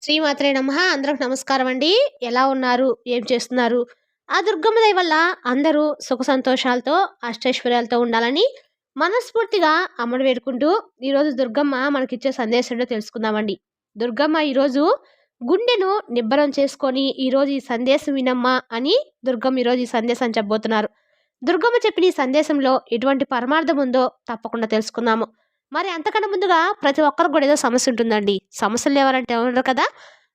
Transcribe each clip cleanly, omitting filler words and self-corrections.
శ్రీమాత్రే నమః. అందరికి నమస్కారం అండి. ఎలా ఉన్నారు? ఏం చేస్తున్నారు? ఆ దుర్గమ్మ దయ వల్ల అందరూ సుఖ సంతోషాలతో, అష్టైశ్వర్యాలతో ఉండాలని మనస్ఫూర్తిగా అమ్మని వేడుకుంటూ, ఈరోజు దుర్గమ్మ మనకిచ్చే సందేశం ఏంటో తెలుసుకుందామండి. దుర్గమ్మ ఈరోజు గుండెను నిబ్బరం చేసుకొని, ఈరోజు ఈ సందేశం వినమ్మా అని దుర్గమ్మ ఈరోజు ఈ సందేశాన్ని చెప్పబోతున్నారు. దుర్గమ్మ చెప్పిన ఈ సందేశంలో ఎటువంటి పరమార్థం ఉందో తప్పకుండా తెలుసుకుందాము. మరి అంతకన్నా ముందుగా ప్రతి ఒక్కరికి కూడా ఏదో సమస్య ఉంటుందండి. సమస్యలు లేవాలంటే ఉండరు కదా!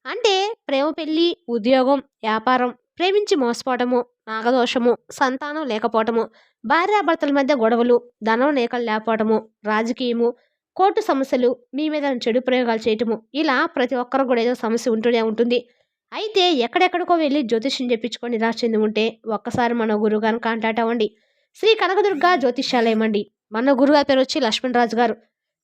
అంటే ప్రేమ పెళ్లి, ఉద్యోగం, వ్యాపారం, ప్రేమించి మోసపోవటము, నాగదోషము, సంతానం లేకపోవటము, భార్యాభర్తల మధ్య గొడవలు, ధనం లేకలు లేకపోవటము, రాజకీయము, కోర్టు సమస్యలు, మీ మీద చెడు ప్రయోగాలు చేయటము, ఇలా ప్రతి ఒక్కరికి కూడా ఏదో సమస్య ఉంటూనే ఉంటుంది. అయితే ఎక్కడెక్కడికో వెళ్ళి జ్యోతిష్యం చెప్పించుకొని నిరాశ చెంది ఉంటే ఒక్కసారి మన గురువుగారిని కాంటాక్ట్ అవ్వండి. శ్రీ కనకదుర్గ జ్యోతిష్యాలయం అండి. మన గురుగారి పేరు వచ్చి లక్ష్మణరాజు గారు.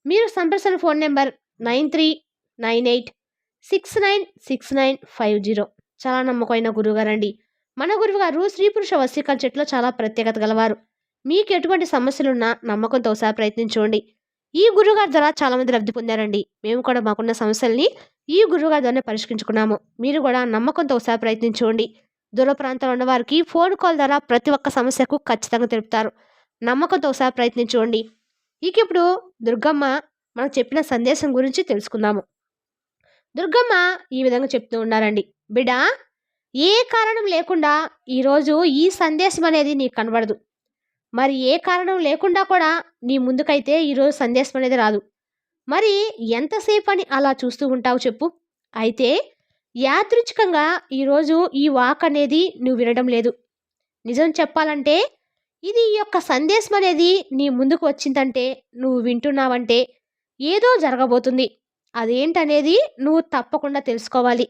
మీరు సంప్రదించిన ఫోన్ నెంబర్ 9398696950. చాలా నమ్మకమైన గురువుగారండి. మన గురువుగారు స్త్రీ పురుష వశీకరణ చెట్టులో చాలా ప్రత్యేకత గలవారు. మీకు ఎటువంటి సమస్యలున్నా నమ్మకంతో ఒకసారి ప్రయత్నించండి. ఈ గురువుగారి ద్వారా చాలా మంది లబ్ధి పొందారండి. మేము కూడా మాకున్న సమస్యల్ని ఈ గురువుగారి ద్వారానే పరిష్కరించుకున్నాము. మీరు కూడా నమ్మకంతో ఒకసారి ప్రయత్నించండి. దూర ప్రాంతంలో ఉన్న వారికి ఫోన్ కాల్ ద్వారా ప్రతి ఒక్క సమస్యకు ఖచ్చితంగా తెలుపుతారు. నమ్మకంతో ఒకసారి ప్రయత్నించండి. ఇక ఇప్పుడు దుర్గమ్మ మనకు చెప్పిన సందేశం గురించి తెలుసుకుందాము. దుర్గమ్మ ఈ విధంగా చెప్తూ ఉన్నారండి. బిడ్డా, ఏ కారణం లేకుండా ఈరోజు ఈ సందేశం అనేది నీకు కనబడదు. మరి ఏ కారణం లేకుండా కూడా నీ ముందుకైతే ఈరోజు సందేశం అనేది రాదు. మరి ఎంతసేపు అని అలా చూస్తూ ఉంటావు చెప్పు? అయితే యాదృచ్ఛికంగా ఈరోజు ఈ వాక్ అనేది నువ్వు వినడం లేదు. నిజం చెప్పాలంటే ఇది ఈ యొక్క సందేశం అనేది నీ ముందుకు వచ్చిందంటే, నువ్వు వింటున్నావంటే ఏదో జరగబోతుంది. అదేంటనేది నువ్వు తప్పకుండా తెలుసుకోవాలి.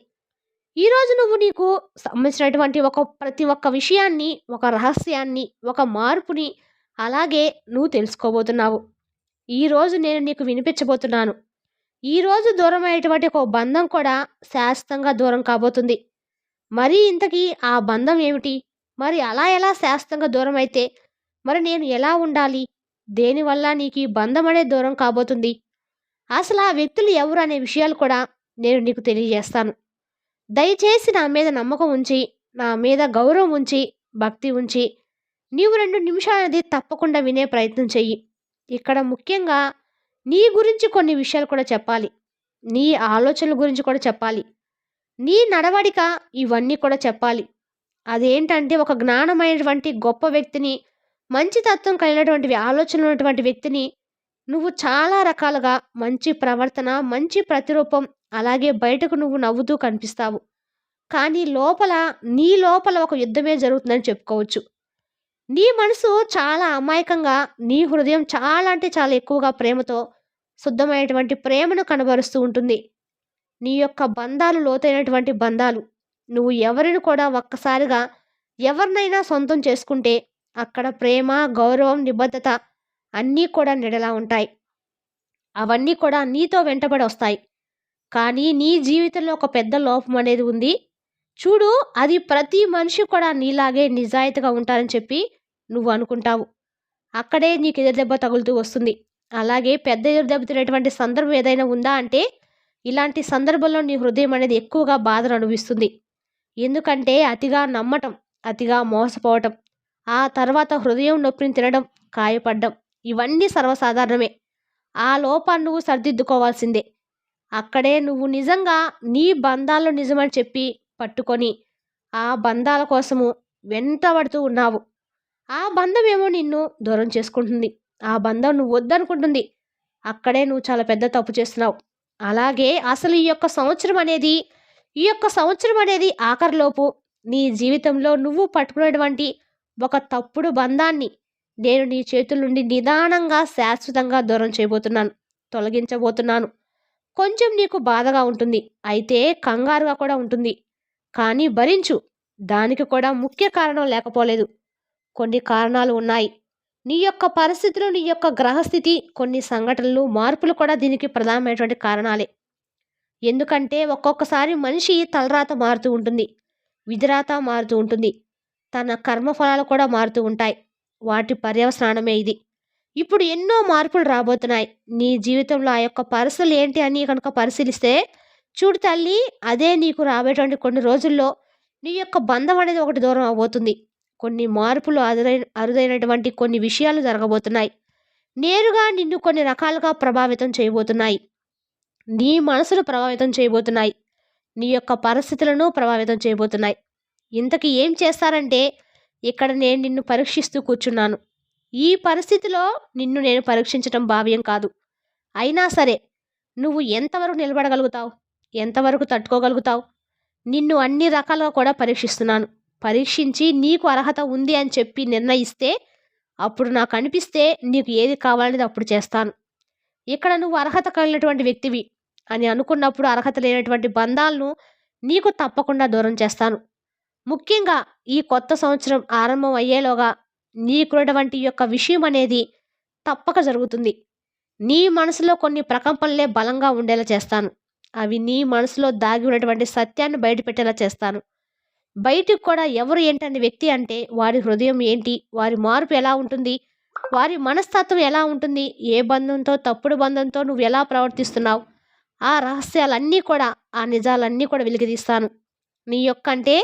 ఈరోజు నువ్వు నీకు సంబంధించినటువంటి ప్రతి ఒక్క విషయాన్ని, ఒక రహస్యాన్ని, ఒక మార్పుని అలాగే నువ్వు తెలుసుకోబోతున్నావు. ఈరోజు నేను నీకు వినిపించబోతున్నాను. ఈరోజు దూరమయ్యేటువంటి ఒక బంధం కూడా శాశ్వతంగా దూరం కాబోతుంది. మరి ఇంతకీ ఆ బంధం ఏమిటి? మరి అలా ఎలా శాశ్వతంగా దూరం అయితే మరి నేను ఎలా ఉండాలి? దేనివల్ల నీకు ఈ బంధం అనేది దూరం కాబోతుంది? అసలు ఆ వ్యక్తులు ఎవరు అనే విషయాలు కూడా నేను నీకు తెలియజేస్తాను. దయచేసి నా మీద నమ్మకం ఉంచి, నా మీద గౌరవం ఉంచి, భక్తి ఉంచి, నీవు 2 నిమిషాలనేది తప్పకుండా వినే ప్రయత్నం చెయ్యి. ఇక్కడ ముఖ్యంగా నీ గురించి కొన్ని విషయాలు కూడా చెప్పాలి. నీ ఆలోచనల గురించి కూడా చెప్పాలి. నీ నడవడిక ఇవన్నీ కూడా చెప్పాలి. అదేంటంటే ఒక జ్ఞానమైనటువంటి గొప్ప వ్యక్తిని, మంచి తత్వం కలిగినటువంటి ఆలోచనలు ఉన్నటువంటి వ్యక్తిని నువ్వు చాలా రకాలుగా మంచి ప్రవర్తన, మంచి ప్రతిరూపం, అలాగే బయటకు నువ్వు నవ్వుతూ కనిపిస్తావు. కానీ నీ లోపల ఒక యుద్ధమే జరుగుతుందని చెప్పుకోవచ్చు. నీ మనసు చాలా అమాయకంగా, నీ హృదయం చాలా అంటే చాలా ఎక్కువగా ప్రేమతో, శుద్ధమైనటువంటి ప్రేమను కనబరుస్తూ ఉంటుంది. నీ యొక్క బంధాలు లోతైనటువంటి బంధాలు. నువ్వు ఎవరిని కూడా ఒక్కసారిగా ఎవరినైనా సొంతం చేసుకుంటే అక్కడ ప్రేమ, గౌరవం, నిబద్ధత అన్నీ కూడా నీడలా ఉంటాయి. అవన్నీ కూడా నీతో వెంటబడి వస్తాయి. కానీ నీ జీవితంలో ఒక పెద్ద లోపం అనేది ఉంది. చూడు, అది ప్రతి మనిషి కూడా నీలాగే నిజాయితీగా ఉంటారని చెప్పి నువ్వు అనుకుంటావు. అక్కడే నీకు ఎదురు దెబ్బ తగులుతూ వస్తుంది. అలాగే పెద్ద ఎదురు దెబ్బ తినేటువంటి సందర్భం ఏదైనా ఉందా అంటే ఇలాంటి సందర్భంలో నీ హృదయం అనేది ఎక్కువగా బాధను అనుభవిస్తుంది. ఎందుకంటే అతిగా నమ్మటం, అతిగా మోసపోవటం, ఆ తర్వాత హృదయం నొప్పిని తినడం, గాయపడ్డం ఇవన్నీ సర్వసాధారణమే. ఆ లోపాన్ని నువ్వు సరిదిద్దుకోవాల్సిందే. అక్కడే నువ్వు నిజంగా నీ బంధాల్లో నిజమని చెప్పి పట్టుకొని ఆ బంధాల కోసము వెంటబడుతూ ఉన్నావు. ఆ బంధం ఏమో నిన్ను దూరం చేసుకుంటుంది. ఆ బంధం నువ్వు వద్దనుకుంటుంది. అక్కడే నువ్వు చాలా పెద్ద తప్పు చేస్తున్నావు. అలాగే అసలు ఈ యొక్క సంవత్సరం అనేది ఆఖరిలోపు నీ జీవితంలో నువ్వు పట్టుకునేటువంటి ఒక తప్పుడు బంధాన్ని నేను నీ చేతుల నుండి నిదానంగా, శాశ్వతంగా దూరం చేయబోతున్నాను, తొలగించబోతున్నాను. కొంచెం నీకు బాధగా ఉంటుంది. అయితే కంగారుగా కూడా ఉంటుంది. కానీ భరించు. దానికి కూడా ముఖ్య కారణం లేకపోలేదు. కొన్ని కారణాలు ఉన్నాయి. నీ యొక్క పరిస్థితులు, నీ యొక్క గ్రహస్థితి, కొన్ని సంఘటనలు, మార్పులు కూడా దీనికి ప్రధానమైనటువంటి కారణాలే. ఎందుకంటే ఒక్కొక్కసారి మనిషి తలరాత మారుతూ ఉంటుంది. విధిరాత మారుతూ ఉంటుంది. తన కర్మఫలాలు కూడా మారుతూ ఉంటాయి. వాటి పర్యవసానమే ఇది. ఇప్పుడు ఎన్నో మార్పులు రాబోతున్నాయి నీ జీవితంలో. ఆ యొక్క పరిస్థితులు ఏంటి అని కనుక పరిశీలిస్తే చూడు తల్లి, అదే నీకు రాబోయేటువంటి కొన్ని రోజుల్లో నీ యొక్క బంధం అనేది ఒకటి దూరం అవ్వబోతుంది. కొన్ని మార్పులు అరుదైనటువంటి కొన్ని విషయాలు జరగబోతున్నాయి. నేరుగా నిన్ను కొన్ని రకాలుగా ప్రభావితం చేయబోతున్నాయి. నీ మనసును ప్రభావితం చేయబోతున్నాయి. నీ యొక్క పరిస్థితులను ప్రభావితం చేయబోతున్నాయి. ఇంతకీ ఏం చేస్తారంటే, ఇక్కడ నేను నిన్ను పరీక్షిస్తూ కూర్చున్నాను. ఈ పరిస్థితిలో నిన్ను నేను పరీక్షించటం భావ్యం కాదు. అయినా సరే నువ్వు ఎంతవరకు నిలబడగలుగుతావు? ఎంతవరకు తట్టుకోగలుగుతావు? నిన్ను అన్ని రకాలుగా కూడా పరీక్షిస్తున్నాను. పరీక్షించి నీకు అర్హత ఉంది అని చెప్పి నిర్ణయిస్తే, అప్పుడు నాకు అనిపిస్తే నీకు ఏది కావాలనేది అప్పుడు చేస్తాను. ఇక్కడ నువ్వు అర్హత కలిగినటువంటి వ్యక్తివి అని అనుకున్నప్పుడు అర్హత లేనటువంటి బంధాలను నీకు తప్పకుండా దూరం చేస్తాను. ముఖ్యంగా ఈ కొత్త సంవత్సరం ఆరంభం అయ్యేలోగా నీకున్నటువంటి యొక్క విషయం అనేది తప్పక జరుగుతుంది. నీ మనసులో కొన్ని ప్రకంపనలే బలంగా ఉండేలా చేస్తాను. అవి నీ మనసులో దాగి ఉన్నటువంటి సత్యాన్ని బయటపెట్టేలా చేస్తాను. బయటికి కూడా ఎవరు ఏంటనే వ్యక్తి అంటే, వారి హృదయం ఏంటి, వారి మార్పు ఎలా ఉంటుంది, వారి మనస్తత్వం ఎలా ఉంటుంది, ఏ బంధంతో తప్పుడు బంధంతో నువ్వు ఎలా ప్రవర్తిస్తున్నావు, ఆ రహస్యాలన్నీ కూడా, ఆ నిజాలన్నీ కూడా వెలికితీస్తాను. నీ యొక్క అంటే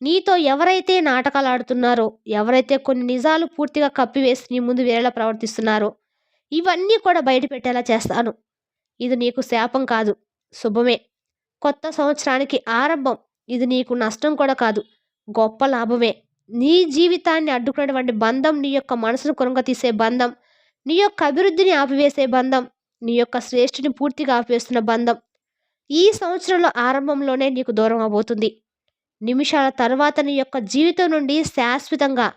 నీతో ఎవరైతే నాటకాలు ఆడుతున్నారో, ఎవరైతే కొన్ని నిజాలు పూర్తిగా కప్పివేసి నీ ముందు వేరేలా ప్రవర్తిస్తున్నారో, ఇవన్నీ కూడా బయట పెట్టేలా చేస్తాను. ఇది నీకు శాపం కాదు, శుభమే. కొత్త సంవత్సరానికి ఆరంభం. ఇది నీకు నష్టం కూడా కాదు, గొప్ప లాభమే. నీ జీవితాన్ని అడ్డుకున్నటువంటి బంధం, నీ యొక్క మనసును కృంగతీసే బంధం, నీ యొక్క అభివృద్ధిని ఆపివేసే బంధం, నీ యొక్క శ్రేష్ఠిని పూర్తిగా ఆపివేస్తున్న బంధం ఈ సంవత్సరంలో ఆరంభంలోనే నీకు దూరం అవబోతుంది. నిమిషాల తర్వాత నీ యొక్క జీవితం నుండి శాశ్వతంగా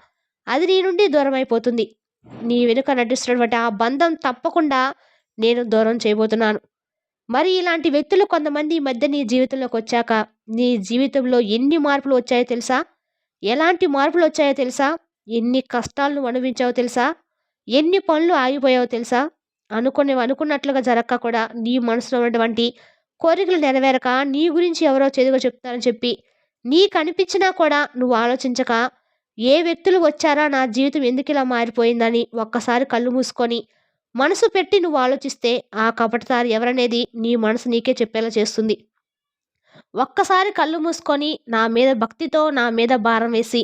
అది నీ నుండి దూరం అయిపోతుంది. నీ వెనుక నటిస్తున్నటువంటి ఆ బంధం తప్పకుండా నేను దూరం చేయబోతున్నాను. మరి ఇలాంటి వ్యక్తులు కొంతమంది ఈ మధ్య నీ జీవితంలోకి వచ్చాక నీ జీవితంలో ఎన్ని మార్పులు వచ్చాయో తెలుసా? ఎలాంటి మార్పులు వచ్చాయో తెలుసా? ఎన్ని కష్టాలను అనుభవించావో తెలుసా? ఎన్ని పనులు ఆగిపోయావో తెలుసా? అనుకున్నట్లుగా జరక్క కూడా నీ మనసులో ఉన్నటువంటి కోరికలు నెరవేరక నీ గురించి ఎవరో చెడుగా చెప్తారని చెప్పి నీకు అనిపించినా కూడా నువ్వు ఆలోచించక, ఏ వ్యక్తులు వచ్చారా, నా జీవితం ఎందుకు ఇలా మారిపోయిందని ఒక్కసారి కళ్ళు మూసుకొని మనసు పెట్టి నువ్వు ఆలోచిస్తే, ఆ కపటదారి ఎవరనేది నీ మనసు నీకే చెప్పేలా చేస్తుంది. ఒక్కసారి కళ్ళు మూసుకొని నా మీద భక్తితో నా మీద భారం వేసి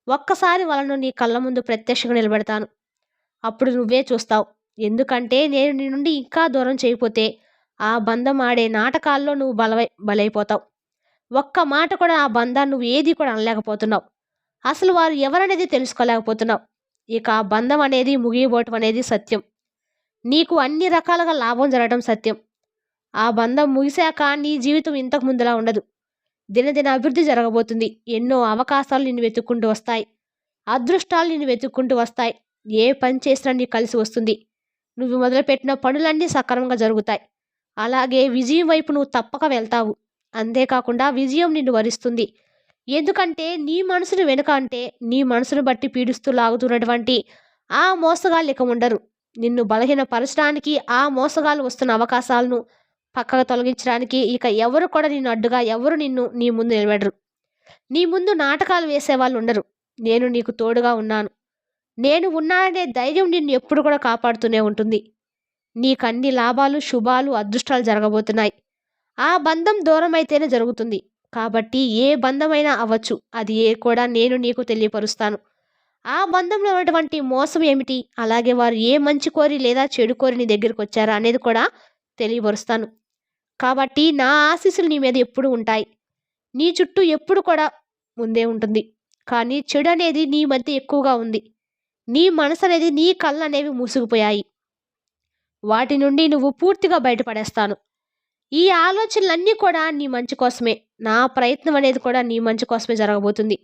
ఒక్కసారి వాళ్ళను నీ కళ్ళ ముందు ప్రత్యక్షంగా నిలబెడతాను. అప్పుడు నువ్వే చూస్తావు. ఎందుకంటే నేను నీ నుండి ఇంకా దూరం చేయకపోతే ఆ బంధం ఆడే నాటకాల్లో నువ్వు బలైపోతావు. ఒక్క మాట కూడా ఆ బంధాన్ని నువ్వు ఏది కూడా అనలేకపోతున్నావు. అసలు వారు ఎవరనేది తెలుసుకోలేకపోతున్నావు. ఇక ఆ బంధం అనేది ముగియబోవటం అనేది సత్యం. నీకు అన్ని రకాలుగా లాభం జరగడం సత్యం. ఆ బంధం ముగిశాక నీ జీవితం ఇంతకు ముందులా ఉండదు. దినదిన అభివృద్ధి జరగబోతుంది. ఎన్నో అవకాశాలు నిన్ను వెతుక్కుంటూ వస్తాయి. అదృష్టాలు నిన్ను వెతుక్కుంటూ వస్తాయి. ఏ పని చేసినా నీకు కలిసి వస్తుంది. నువ్వు మొదలుపెట్టిన పనులన్నీ సక్రమంగా జరుగుతాయి. అలాగే విజయం వైపు నువ్వు తప్పక వెళ్తావు. అంతేకాకుండా విజయం నిన్ను వరిస్తుంది. ఎందుకంటే నీ మనసును వెనుక అంటే నీ మనసును బట్టి పీడిస్తూ లాగుతున్నటువంటి ఆ మోసగాళ్ళు ఇక ఉండరు. నిన్ను బలహీనపరచడానికి, ఆ మోసగాళ్ళు వస్తున్న అవకాశాలను పక్కకు తొలగించడానికి ఇక ఎవరు కూడా నిన్ను అడ్డుగా ఎవరు నిన్ను నీ ముందు నిలబెడరు. నీ ముందు నాటకాలు వేసేవాళ్ళు ఉండరు. నేను నీకు తోడుగా ఉన్నాను. నేను ఉన్నాననే ధైర్యం నిన్ను ఎప్పుడు కూడా కాపాడుతూనే ఉంటుంది. నీకు అన్ని లాభాలు, శుభాలు, అదృష్టాలు జరగబోతున్నాయి. ఆ బంధం దూరం అయితేనే జరుగుతుంది. కాబట్టి ఏ బంధమైనా అవ్వచ్చు, అది ఏ కూడా నేను నీకు తెలియపరుస్తాను. ఆ బంధంలో ఉన్నటువంటి మోసం ఏమిటి, అలాగే వారు ఏ మంచి కోరి లేదా చెడు కోరి నీ దగ్గరికి వచ్చారా అనేది కూడా తెలియపరుస్తాను. కాబట్టి నా ఆశీస్సులు నీ మీద ఎప్పుడు ఉంటాయి. నీ చుట్టూ ఎప్పుడు కూడా ముందే ఉంటుంది. కానీ చెడు అనేది నీ మధ్య ఎక్కువగా ఉంది. నీ మనసు అనేది, నీ కళ్ళు అనేవి మూసుకుపోయాయి. వాటి నుండి నువ్వు పూర్తిగా బయటపడేస్తాను. ఈ ఆలోచనలన్నీ కూడా నీ మంచి కోసమే. నా ప్రయత్నం అనేది కూడా నీ మంచి కోసమే జరగబోతుంది.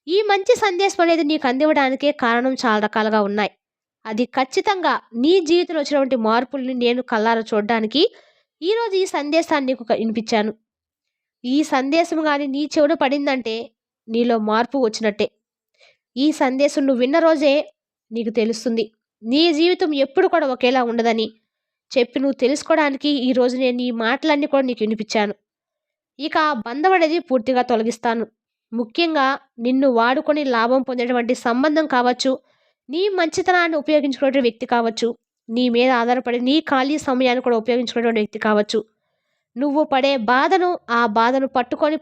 ఈ మంచి సందేశం అనేది నీకు అందివ్వడానికే కారణం చాలా రకాలుగా ఉన్నాయి. అది ఖచ్చితంగా నీ జీవితంలో వచ్చినటువంటి మార్పుల్ని నేను కళ్ళారా చూడడానికి ఈరోజు ఈ సందేశాన్ని నీకు వినిపించాను. ఈ సందేశం కానీ నీ చెవున పడిందంటే నీలో మార్పు వచ్చినట్టే. ఈ సందేశం నువ్వు విన్న రోజే నీకు తెలుస్తుంది నీ జీవితం ఎప్పుడు కూడా ఒకేలా ఉండదని చెప్పి నువ్వు తెలుసుకోవడానికి ఈరోజు నేను ఈ మాటలన్నీ కూడా నీకు వినిపించాను. ఇక ఆ బంధం అనేది పూర్తిగా తొలగిస్తాను. ముఖ్యంగా నిన్ను వాడుకొని లాభం పొందేటువంటి సంబంధం కావచ్చు, నీ మంచితనాన్ని ఉపయోగించుకునే వ్యక్తి కావచ్చు, నీ మీద ఆధారపడి నీ ఖాళీ సమయాన్ని కూడా ఉపయోగించుకునేటువంటి వ్యక్తి కావచ్చు, నువ్వు పడే బాధను, ఆ బాధను పట్టుకొని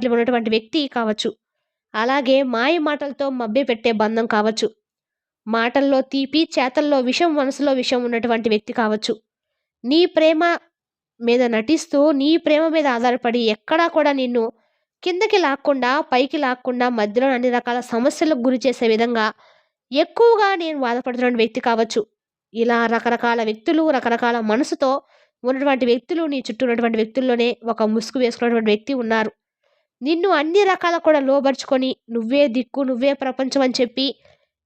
ఉన్నటువంటి వ్యక్తి కావచ్చు. అలాగే మాయ మాటలతో మభ్యపెట్టే బంధం కావచ్చు. మాటల్లో తీపి, చేతల్లో విషం, మనసులో విషం ఉన్నటువంటి వ్యక్తి కావచ్చు. నీ ప్రేమ మీద నటిస్తూ, నీ ప్రేమ మీద ఆధారపడి ఎక్కడా కూడా నిన్ను కిందకి లాక్కుండా, పైకి లాక్కుండా మధ్యలో అన్ని రకాల సమస్యలకు గురి చేసే విధంగా ఎక్కువగా నేను బాధపడుతున్న వ్యక్తి కావచ్చు. ఇలా రకరకాల వ్యక్తులు, రకరకాల మనసుతో ఉన్నటువంటి వ్యక్తులు నీ చుట్టూ ఉన్నటువంటి వ్యక్తుల్లోనే ఒక ముసుగు వేసుకున్నటువంటి వ్యక్తి ఉన్నారు. నిన్ను అన్ని రకాల కూడా లోబరుచుకొని, నువ్వే దిక్కు, నువ్వే ప్రపంచం అని చెప్పి,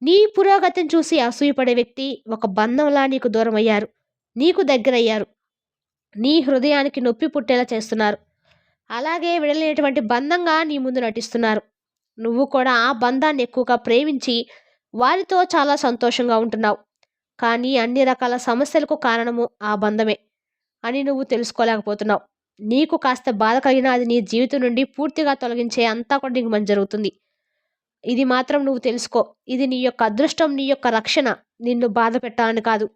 నీ పురోగతిని చూసి అసూయపడే వ్యక్తి ఒక బంధంలా నీకు దూరమయ్యారు. నీకు దగ్గరయ్యారు. నీ హృదయానికి నొప్పి పుట్టేలా చేస్తున్నారు. అలాగే విడలేనటువంటి బంధంగా నీ ముందు నటిస్తున్నారు. నువ్వు కూడా ఆ బంధాన్ని ఎక్కువగా ప్రేమించి, వారితో చాలా సంతోషంగా ఉంటున్నావు. కానీ అన్ని రకాల సమస్యలకు కారణము ఆ బంధమే అని నువ్వు తెలుసుకోలేకపోతున్నావు. నీకు కాస్త బాధ కలిగినా అది నీ జీవితం నుండి పూర్తిగా తొలగించే అంతా కూడా నీకు మంచి జరుగుతుంది. ఇది మాత్రం నువ్వు తెలుసుకో. ఇది నీ యొక్క అదృష్టం, నీ యొక్క రక్షణ. నిన్ను బాధ పెట్టాలని కాదు.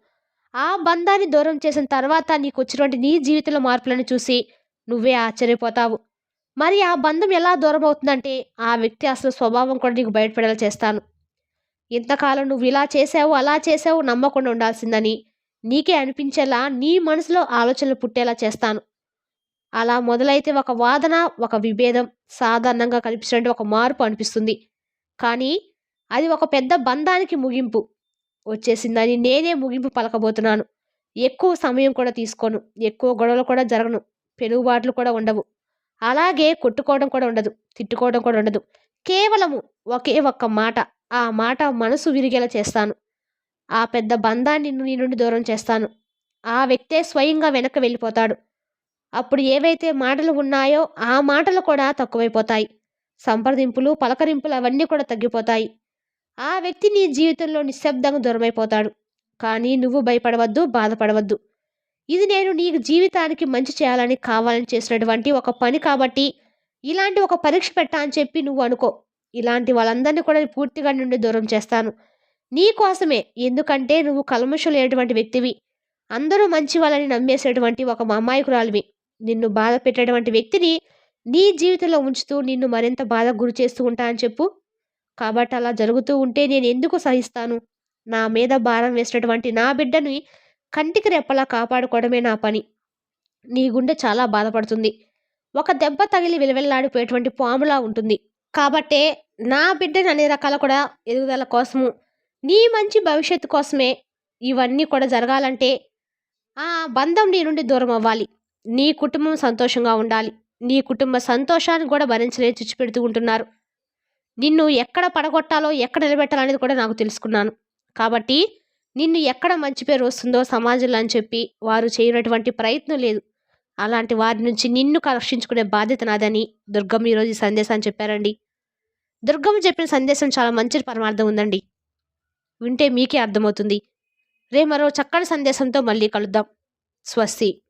ఆ బంధాన్ని దూరం చేసిన తర్వాత నీకు వచ్చినటువంటి నీ జీవితంలో మార్పులను చూసి నువ్వే ఆశ్చర్యపోతావు. మరి ఆ బంధం ఎలా దూరం అవుతుందంటే, ఆ వ్యక్తి అసలు స్వభావం కూడా నీకు బయటపడేలా చేస్తాను. ఇంతకాలం నువ్వు ఇలా చేసావు, అలా చేసావు, నమ్మకుండా ఉండాల్సిందని నీకే అనిపించేలా నీ మనసులో ఆలోచనలు పుట్టేలా చేస్తాను. అలా మొదలైతే ఒక వాదన, ఒక విభేదం సాధారణంగా కనిపించినట్టు ఒక మార్పు అనిపిస్తుంది. కానీ అది ఒక పెద్ద బంధానికి ముగింపు వచ్చేసిందని నేనే ముగింపు పలకబోతున్నాను. ఎక్కువ సమయం కూడా తీసుకోను. ఎక్కువ గొడవలు కూడా జరగను. పెనుగుబాట్లు కూడా ఉండవు. అలాగే కొట్టుకోవడం కూడా ఉండదు. తిట్టుకోవడం కూడా ఉండదు. కేవలము ఒకే ఒక్క మాట. ఆ మాట మనసు విరిగేలా చేస్తాను. ఆ పెద్ద బంధాన్ని నీ నుండి దూరం చేస్తాను. ఆ వ్యక్తే స్వయంగా వెనక్కి వెళ్ళిపోతాడు. అప్పుడు ఏవైతే మాటలు ఉన్నాయో ఆ మాటలు కూడా తక్కువైపోతాయి. సంప్రదింపులు, పలకరింపులు అవన్నీ కూడా తగ్గిపోతాయి. ఆ వ్యక్తి నీ జీవితంలో నిశ్శబ్దంగా దూరమైపోతాడు. కానీ నువ్వు భయపడవద్దు, బాధపడవద్దు. ఇది నేను నీ జీవితానికి మంచి చేయాలని కావాలని చేసినటువంటి ఒక పని కాబట్టి ఇలాంటి ఒక పరీక్ష పెట్టా అని చెప్పి నువ్వు అనుకో. ఇలాంటి వాళ్ళందరినీ కూడా పూర్తిగా నుండి దూరం చేస్తాను. నీ కోసమే. ఎందుకంటే నువ్వు కల్మషం లేనటువంటి వ్యక్తివి. అందరూ మంచి వాళ్ళని నమ్మేసేటువంటి ఒక అమాయకురాలివి. నిన్ను బాధ పెట్టేటువంటి వ్యక్తిని నీ జీవితంలో ఉంచుతూ నిన్ను మరింత బాధకు గురి చేస్తూ ఉంటా అని చెప్పు. కాబట్టి అలా జరుగుతూ ఉంటే నేను ఎందుకు సహిస్తాను? నా మీద భారం వేసినటువంటి నా బిడ్డని కంటికి రెప్పలా కాపాడుకోవడమే నా పని. నీ గుండె చాలా బాధపడుతుంది. ఒక దెబ్బ తగిలి విలవిల్లాడిపోయేటువంటి పాములా ఉంటుంది. కాబట్టే నా బిడ్డని అన్ని రకాల కూడా ఎదుగుదల కోసము, నీ మంచి భవిష్యత్తు కోసమే ఇవన్నీ కూడా జరగాలంటే ఆ బంధం నీ నుండి దూరం అవ్వాలి. నీ కుటుంబం సంతోషంగా ఉండాలి. నీ కుటుంబ సంతోషాన్ని కూడా భరించలేని చిచ్చుపెడుతూ ఉంటున్నారు. నిన్ను ఎక్కడ పడగొట్టాలో, ఎక్కడ నిలబెట్టాలనేది కూడా నాకు తెలుసుకున్నాను. కాబట్టి నిన్ను ఎక్కడ మంచి పేరు వస్తుందో సమాజంలో అని చెప్పి వారు చేయనటువంటి ప్రయత్నం లేదు. అలాంటి వారి నుంచి నిన్ను రక్షించుకునే బాధ్యత నాదని దుర్గమ్మ ఈరోజు ఈ సందేశాన్ని చెప్పారండి. దుర్గమ్మ చెప్పిన సందేశం చాలా మంచి పరమార్థం ఉందండి. వింటే మీకే అర్థమవుతుంది. రేపు మరో చక్కటి సందేశంతో మళ్ళీ కలుద్దాం. స్వస్తి.